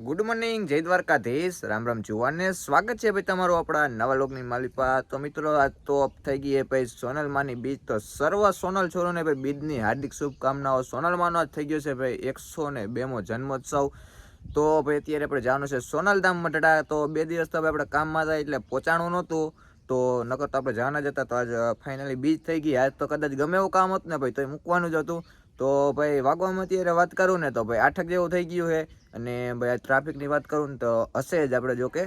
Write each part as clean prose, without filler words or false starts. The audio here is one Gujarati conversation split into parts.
ગુડ મોર્નિંગ, જય દ્વારકાધીશ, રામ રામ જુવાને સ્વાગત છે ભાઈ તમારું આપણા નવા લોકની માલિપા। તો મિત્રો આજ તો થઈ ગઈ है ભાઈ સોનલ માની બીજ। તો સર્વ સોનલ છોરોને ભાઈ બીજની હાર્દિક શુભકામનાઓ। સોનલ માનો આજ થઈ ગયો છે ભાઈ 102મો જન્મોત્સવ। તો ભાઈ અત્યારે આપણે જવાનું છે સોનલધામ મઢડા। તો 2 દિવસ તો આપણે કામમાં હતા એટલે પહોંચાણું નહોતું, તો નકર તો આપણે જવાના જ હતા। તો આજ ફાઇનલી બીજ થઈ ગઈ। આજ તો કદાચ ગમે એવું કામ હતું ને ભાઈ તો મૂકવાનું જ હતું। તો ભાઈ વાગવામાં અત્યારે વાત કરું ને તો ભાઈ 8 જેવું થઈ ગયું છે। અને ભાઈ ટ્રાફિકની વાત કરું ને તો હશે જ, આપણે જો કે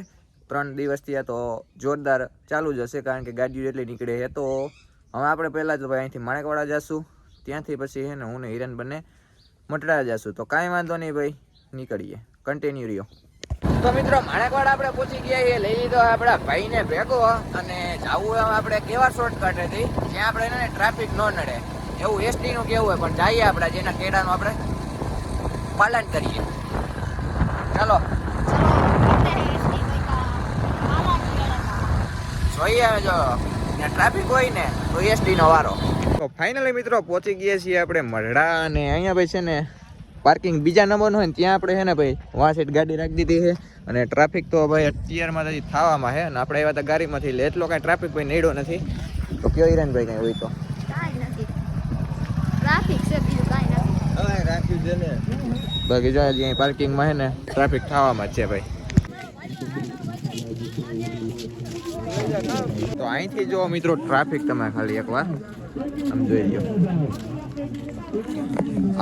3 દિવસથી આ તો જોરદાર ચાલુ જ હશે, કારણ કે ગાડીઓ એટલી નીકળે છે। તો હવે આપણે પહેલાં તો ભાઈ અહીંથી માણેકવાડા જઈશું, ત્યાંથી પછી છે ને હું ને હિરેન બંને મટડા જઈશું। તો કાંઈ વાંધો નહીં ભાઈ, નીકળીએ, કન્ટિન્યુ રહ્યો। તો મિત્રો માણેકવાડા આપણે પહોંચી ગયા છીએ, લઈ લીધો આપણા ભાઈને ભેગો અને જવું આપણે કેવા શોર્ટકટ હતી જ્યાં આપણે એને ટ્રાફિક ન નડે એવું એસટીનું કેવું હોય, પણ જઈએ આપણે જેના કેડાનું આપણે પાલન કરીએ। ચાલો જોઈએ, જો ટ્રાફિક હોય ને તો એસટી નો વારો। તો ફાઇનલી મિત્રો પહોંચી ગયા છીએ આપણે મઢડા, અને અહીંયા ભાઈ છે ને પાર્કિંગ બીજા નંબરનું હોય ને ત્યાં આપણે છે ને ભાઈ વાં સાઈડ ગાડી રાખી દીધી છે। અને ટ્રાફિક તો ભાઈ અત્યારમાં હજી થવામાં છે, અને આપણે આવ્યા હતા ગાડીમાંથી એટલે એટલો કાંઈ ટ્રાફિક ભાઈ નડ્યો નથી। તો કયો હિરેનભાઈ કાંઈ હોય તો ટ્રાફિક છે, બીજું કાંઈ નથી। હા રાખ્યું છે ને, બાકી જો અહીંયા પાર્કિંગમાં છે ને ટ્રાફિક થવામાં જ છે ભાઈ। તો અહીંથી જો મિત્રો ટ્રાફિક તમે ખાલી એકવાર આમ જોઈ લો,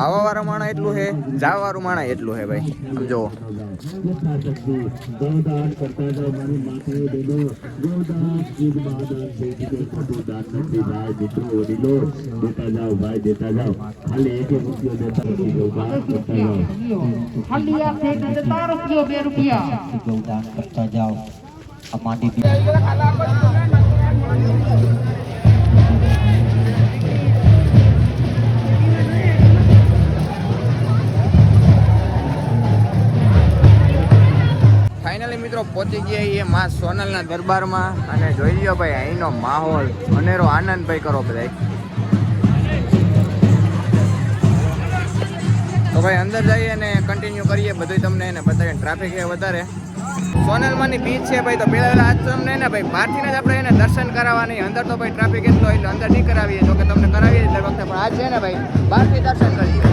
આવવા વાળા માણા એટલું છે, જવા વાળું માણા એટલું છે ભાઈ, આમ જોવો। ફાઇનલી મિત્રો પહોંચી ગયા એ માં સોનલના દરબારમાં, અને જોઈ લ્યો ભાઈ અહીંનો માહોલ, અનેરો આનંદ ભાઈ કરો બધા। તો ભાઈ અંદર જઈએ અને કન્ટિન્યુ કરીએ બધું તમને એને બતાવીએ। ટ્રાફિક છે વધારે, સોનલમાંની બીચ છે ભાઈ। તો પહેલાં આજ તમને ને ભાઈ બહારથી જ આપણે એને દર્શન કરાવવાની, અંદર તો ભાઈ ટ્રાફિક એટલો એટલે અંદર નહીં કરાવીએ, તો કે તમને કરાવીએ દર વખતે, પણ આજ છે ને ભાઈ બહારથી દર્શન કરીએ।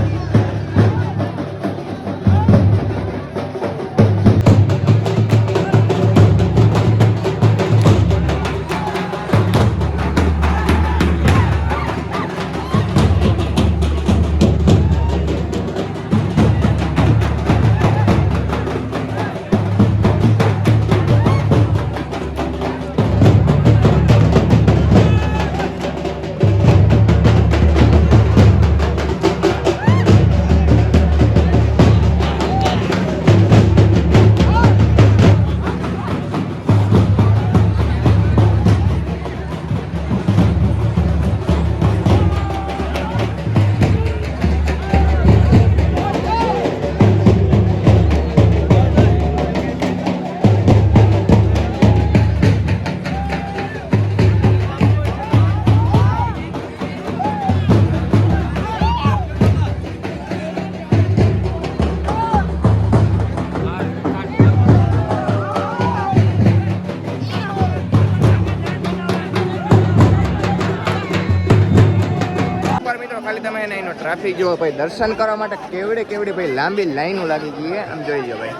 ટ્રાફિક જો ભાઈ દર્શન કરવા માટે કેવડે કેવડી ભાઈ લાંબી લાઈનો લાગી ગઈ છે, આમ જોઈ લો ભાઈ।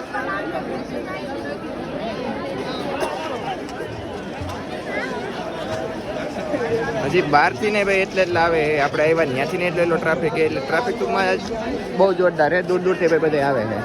હજી બહારથી ને ભાઈ એટલે આવે, આપણે આવ્યા ત્યાંથી ને એટલો ટ્રાફિક છે, એટલે ટ્રાફિક ટૂંકમાં બહુ જોરદાર છે, દૂર દૂરથી ભાઈ બધા આવે છે।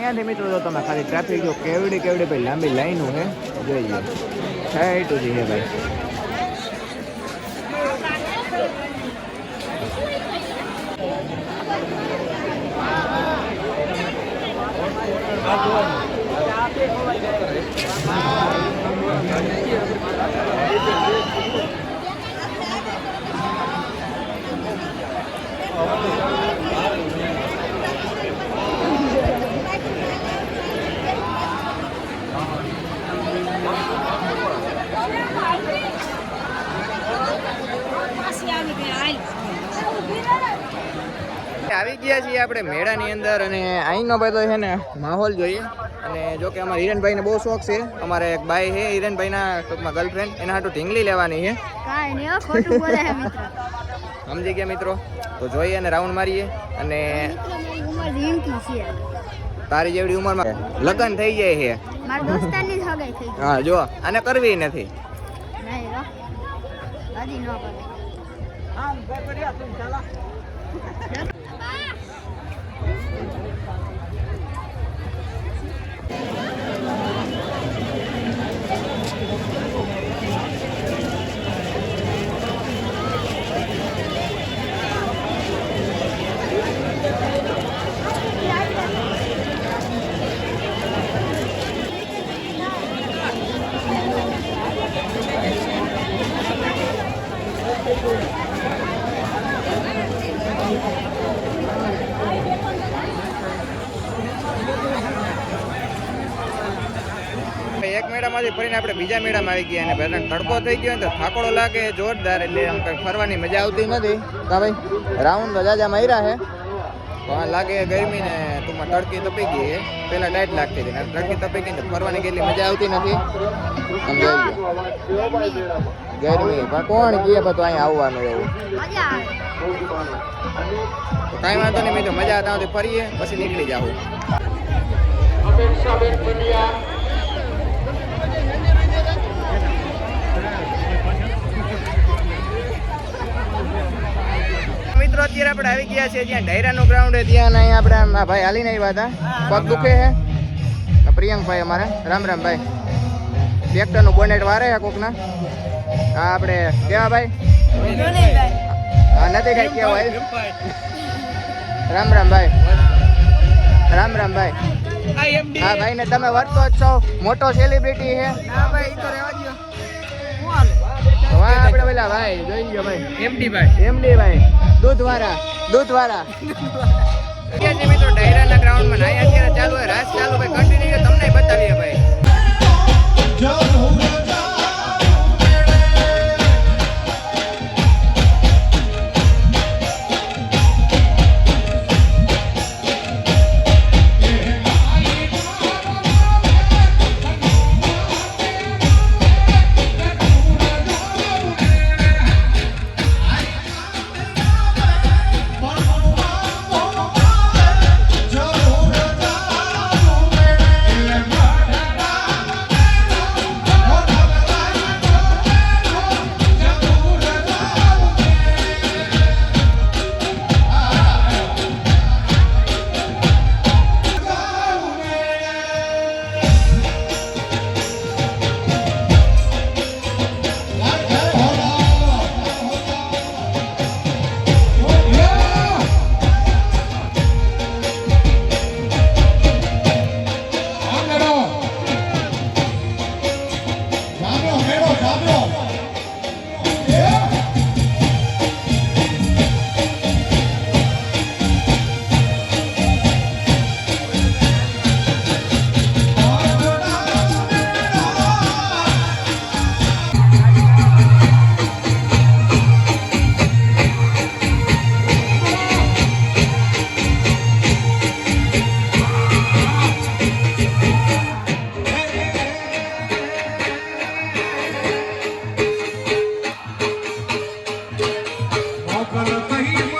અહીંયાથી મિત્રો તો તમે ખાલી ટ્રાફિક જો કેવડી ભાઈ લાંબી લાઈનો હે જોઈએ સાઈડ સુધી હે ભાઈ. આવી ગયા છીએ આપણે મેળાની અંદર અને અહીંનો ભાઈ તો છે ને માહોલ જોઈએ. અને જો કે અમારા હિરેનભાઈને બહુ શોખ છે. અમારે એક બાઈ છે હિરેનભાઈના ટૂંકમાં ગર્લફ્રેન્ડ, એના હાટું ઢીંગલી લેવાની છે. કાંઈ નહીં હો, ખોટું બોલે છે મિત્ર. સમજી ગયા મિત્રો? તો જોઈએ અને રાઉન્ડ મારીએ. અને મિત્ર મારી ઉંમર ઝીણકી છે. તારી જેવડી ઉંમરમાં લગ્ન થઈ જાય છે. મારા દોસ્તારની જ હગાઈ થઈ ગઈ. હા જો, આને કરવી નથી. નહીં હો, હજી ન કરે. એક મેળામાંથી ફરીને આપણે બીજા મેળામાં આવી ગયા અને પહેલા તડકો થઈ ગયો ને તો થાકોડો લાગે જોરદાર, એટલે આમ કંઈ ફરવાની મજા આવતી નથી. કા ભાઈ રાઉન્ડ તો જાજા માર્યા છે પણ લાગે ગરમી ને ટૂંકમાં તડકી તપી ગઈ છે. પહેલા ટાઈટ લાગતી હતી ને તડકી તપી ગઈ તો ફરવાની કેટલી મજા આવતી નથી. સમજાઈ ગયું ગરમી પણ કોણ કહે બધું અહીંયા આવવાનું એવું. મજા આવે. તો કાંઈ વાંધો નહીં, મેં તો મજા આવતા ફરીએ પછી નીકળી જાવ. મિત્રો અત્યારે આપણે આવી ગયા છે જ્યાં ડાયરાનું ગ્રાઉન્ડ છે ત્યાં. અહીંયા આપણે આ ભાઈ હાલીને આવ્યા હતા, પગ દુખે છે. પ્રિયંકભાઈ અમારા રામ ભાઈ ટ્રેક્ટરનું બોનેટ વારે છે કોકના. હા આપણે કેવા ભાઈ? હા નથી કઈ કેવાય. રામ ભાઈ હા ભાઈ ને તમે વર્તો જ છો, મોટો સેલિબ્રિટી છે. વાહ આપણે પેલા ભાઈ જોઈ ગયો ભાઈ એમડી ભાઈ દૂધવાળા મિત્રો ડાયરાના ગ્રાઉન્ડમાં નાયા અત્યારે ચાલુ હોય, રાસ ચાલુ ભાઈ કન્ટિન્યુ તમને બતાવીએ ભાઈ. કલ કહી